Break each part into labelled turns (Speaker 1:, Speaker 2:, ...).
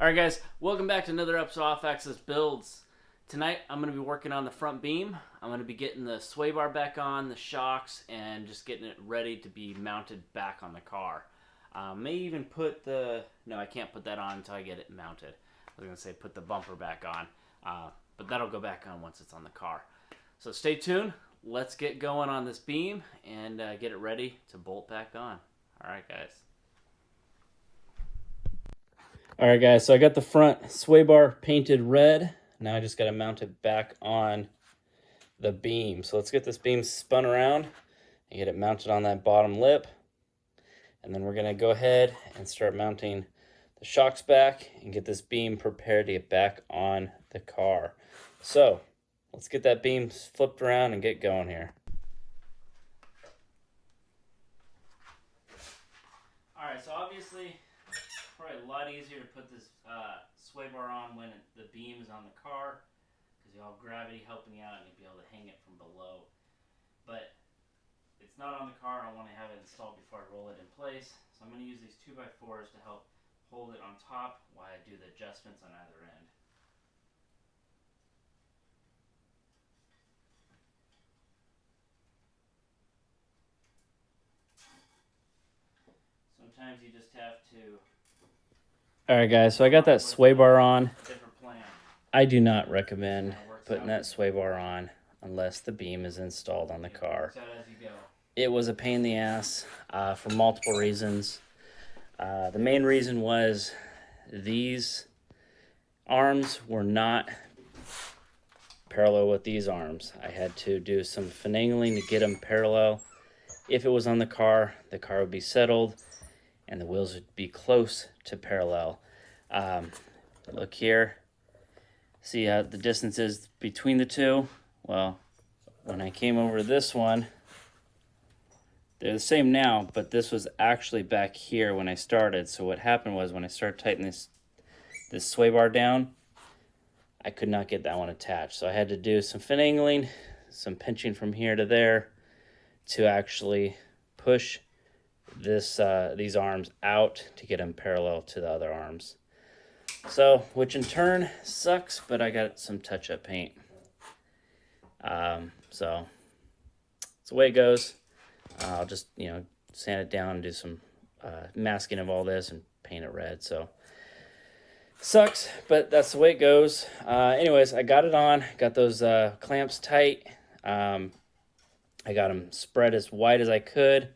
Speaker 1: Alright guys, welcome back to another episode of Off Axis Builds. Tonight I'm going to be working on the front beam. I'm going to be getting the sway bar back on, the shocks, and just getting it ready to be mounted back on the car. May even put the... No, I can't put that on until I get it mounted. I was going to say put the bumper back on, but that'll go back on once it's on the car. So stay tuned. Let's get going on this beam and get it ready to bolt back on. Alright guys. Alright guys, so I got the front sway bar painted red. Now I just got to mount it back on the beam. So let's get this beam spun around and get it mounted on that bottom lip. And then we're going to go ahead and start mounting the shocks back and get this beam prepared to get back on the car. So let's get that beam flipped around and get going here. Alright, so obviously probably a lot easier to put this sway bar on when the beam is on the car, because you have gravity helping you out and you'll be able to hang it from below. But it's not on the car. I want to have it installed before I roll it in place. So I'm going to use these 2x4s to help hold it on top while I do the adjustments on either end. Sometimes you just have to... Alright guys, so I got that sway bar on. I do not recommend putting that sway bar on unless the beam is installed on the car. It was a pain in the ass for multiple reasons. The main reason was these arms were not parallel with these arms. I had to do some finagling to get them parallel. If it was on the car would be settled and the wheels would be close to parallel. Look here. See how the distance is between the two? Well, when I came over to this one, they're the same now, but this was actually back here when I started. So what happened was when I started tightening this sway bar down, I could not get that one attached. So I had to do some finagling, some pinching from here to there to actually push these arms out to get them parallel to the other arms. So, which in turn sucks, but I got some touch-up paint. So it's the way it goes. I'll just, sand it down and do some masking of all this and paint it red. So sucks, but that's the way it goes. Anyways, I got it on, got those clamps tight. I got them spread as wide as I could,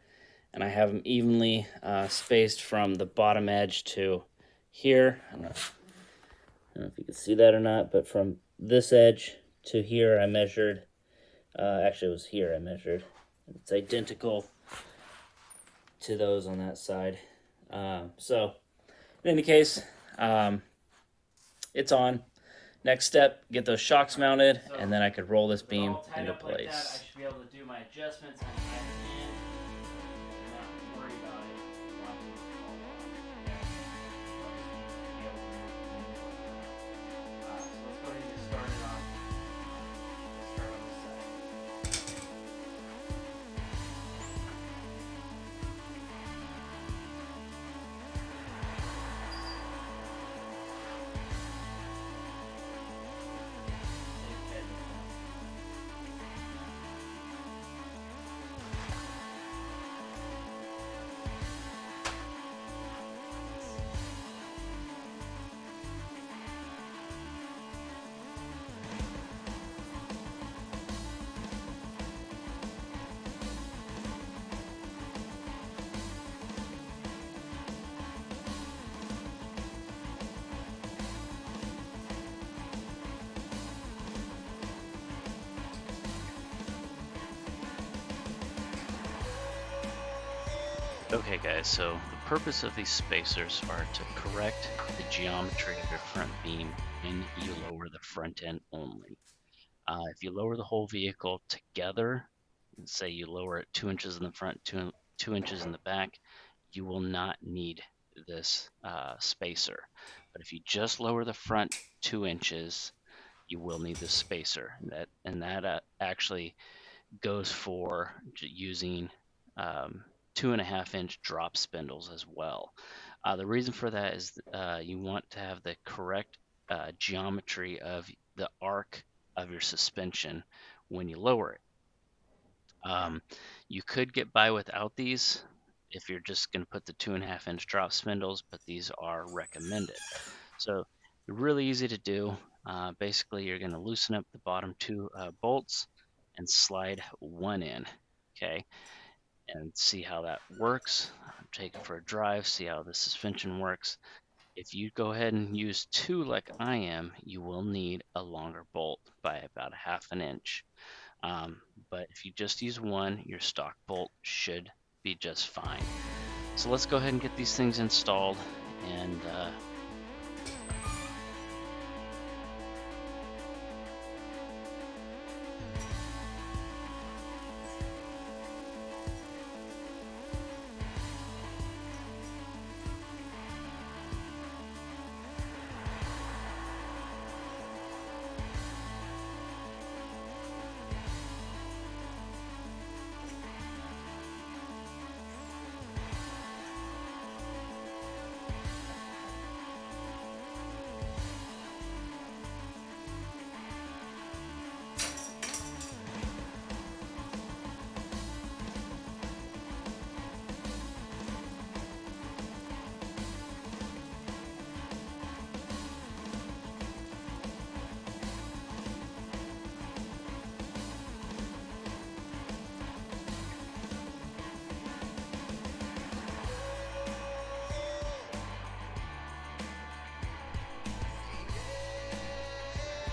Speaker 1: and I have them evenly spaced from the bottom edge to here. I don't know if you can see that or not, but from this edge to here I measured, actually it was here I measured. It's identical to those on that side. So in any case, it's on. Next step, get those shocks mounted, and then I could roll this beam into place. Like that, I should be able to do my adjustments on either end and not worry about it. So let's go ahead and get started on this side.
Speaker 2: Okay guys, so the purpose of these spacers are to correct the geometry of your front beam when you lower the front end only. If you lower the whole vehicle together, say you lower it 2 inches in the front, 2 inches in the back, you will not need this spacer. But if you just lower the front 2 inches, you will need this spacer. That actually goes for using 2.5-inch drop spindles as well. The reason for that is you want to have the correct geometry of the arc of your suspension when you lower it. You could get by without these if you're just going to put the 2.5-inch drop spindles, but these are recommended. So they're really easy to do. Basically, you're going to loosen up the bottom two bolts and slide one in, okay, and see how that works. Take it for a drive, see how the suspension works. If you go ahead and use two like I am, you will need a longer bolt by about 1/2 inch. But if you just use one, your stock bolt should be just fine. So let's go ahead and get these things installed, and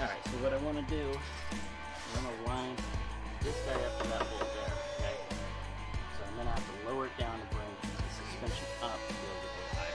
Speaker 1: Alright, so what I want to do is I'm going to line this guy up to that bolt there, okay? So I'm going to have to lower it down to bring the suspension up to be able to go higher.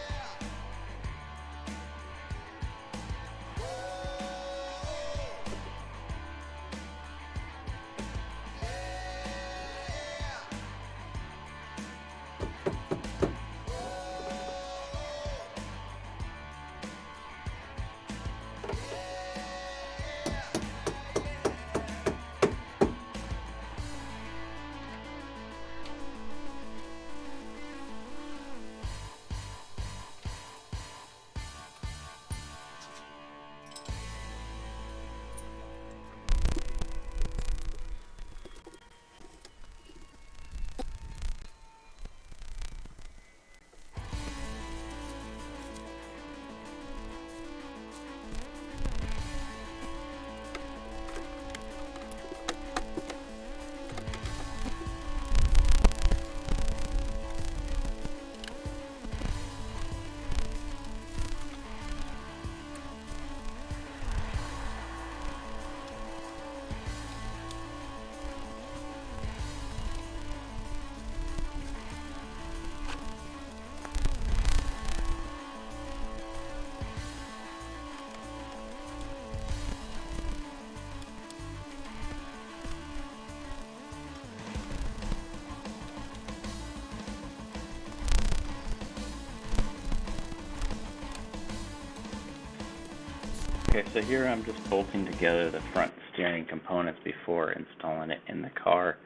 Speaker 1: Okay, so here I'm just bolting together the front steering components before installing it in the car.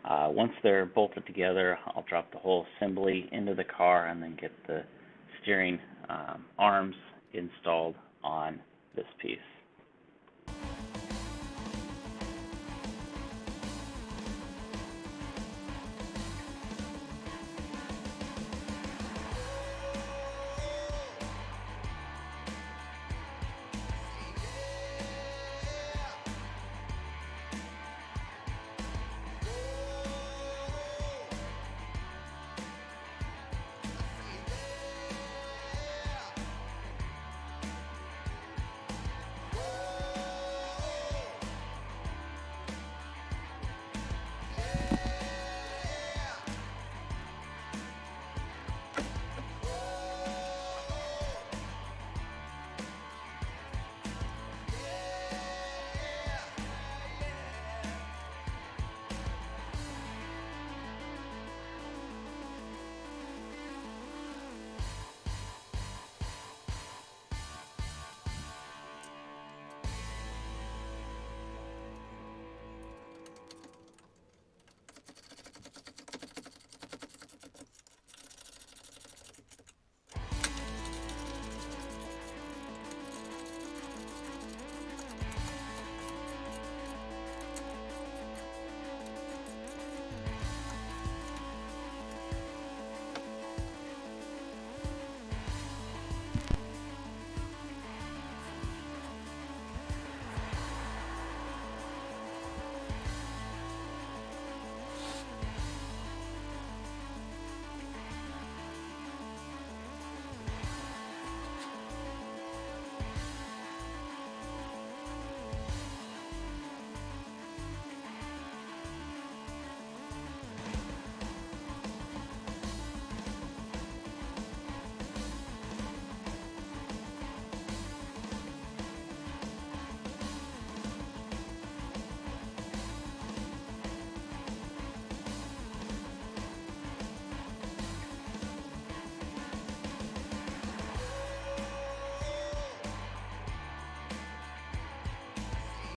Speaker 1: Once they're bolted together, I'll drop the whole assembly into the car and then get the steering arms installed on this piece.